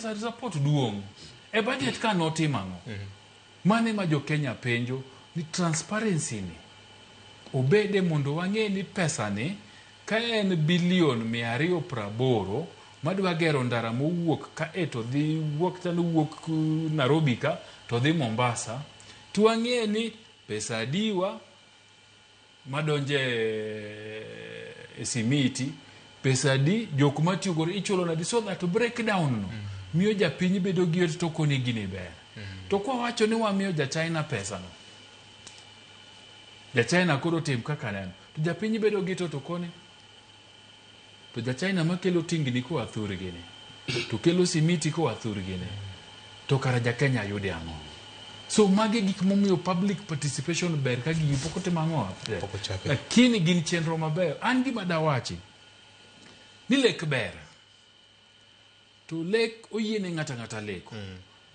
pesa support duong e budget ka notimango mane ma jo Kenya penjo ni transparency ni obede mondo wang'e ni pesa ni ka en bilion 280 madwa gero ndara mowuok ka to dhi wuok Nairobi ka to dhi Mombasa to wang'e ni pesa diwa madonje simiti pesa di jok matiyo gore ichulo na di so that to break down no miyo japiny bedo gi to koni gini ber to kwa wacho ni wamiyo ja China pesa no ja China koro tim kaka neno to japiny bedo gi to koni to ja China makelo tingni ko athur gini to kelo simiti ko athur gini to kara ja Kenya yude ang'o so mage gik momiyo public participation ber ka gigi pok otimo ang'o lakini gin chenro maber an gima dawachi ni lek ber to lek oyiene ng'ata leko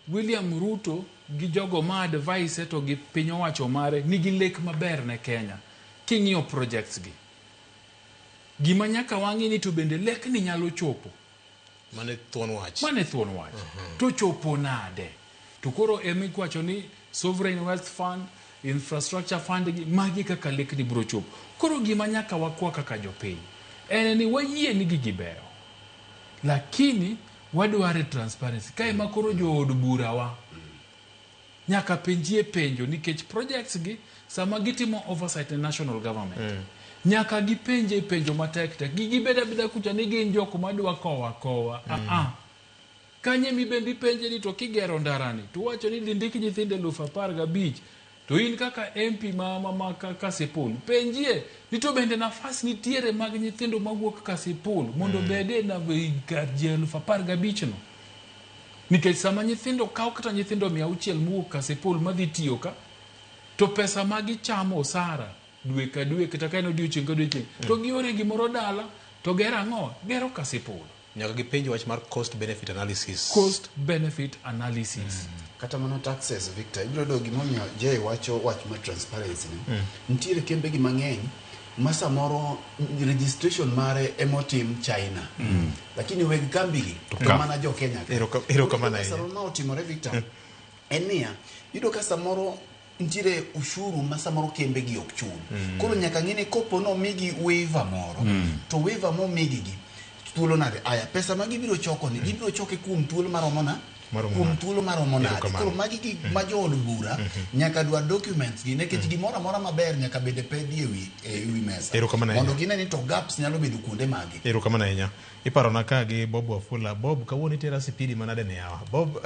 William Ruto gi jogo ma advice to gi piny owacho mare nigi lek maber ne Kenya king'iyo projects gi gima nyaka wang'i ni to bende lek ni nyalo chopo mane thuon wach to chopo nade to koro emikwacho ni sovereign wealth fund infrastructure fund gi magi kaka lek ni bro chopo koro gima nyaka wakwa kaka jopiny en ni wayie ni gigibero lakini wadware transparency kae makoro jo od burawa nyaka penjie penjo nikech projects gi sama gitimo oversight in national government nyaka gipenje penjo matek tek gibeda kucha ni gin joko madwa kowa kanye mi bendi penje ni to kigero ndarani to wacho ni dindiki nyithinde 15,000 to in kaka MP mama Kasipul penjie ni to bende nafas nitiere mag nyithindo mawuok Kasipul mondo bede na garje 15,000 no nikech sama nyithindo kaw kata nyithindo 600 mowuok Kasipul madhi tiyo ka to pesa magi chamo osara dwe ka dwe kata ka no diochieng ka diochieng to giore gimoro dala to gero ang'o gero Kasipul nyaka gipenjo wach mar cost benefit analysis kata mano taxes Victor ibiro do gimomiyo je wacho wach mar transparency nitiere kembe gi mang'eny masa moro registration mare emotim China lakini weg kambi gi kamana jo Kenya ero kamana sasa no otimore Victor enia yudo ka samoro nitiere ushuru masa moro kembe gi ok chul koro nyaka ng'ine kopo no migi waiver moro to waiver mo migi gi thuolo nade aya pesa ma gibiro choko ni gibiro choke kuom thuolo maromo nade koro magi gi ma jo od bura nyaka dwa documents gi nekech gimoro amora maber nyaka bede pedhi ewi mesa mondo gine ni to gaps nyalo bedo kuonde magi erokamano ahinya iparona ka gi Bob Wafula Bob kawuono itera sipidi manade ne yawa Bob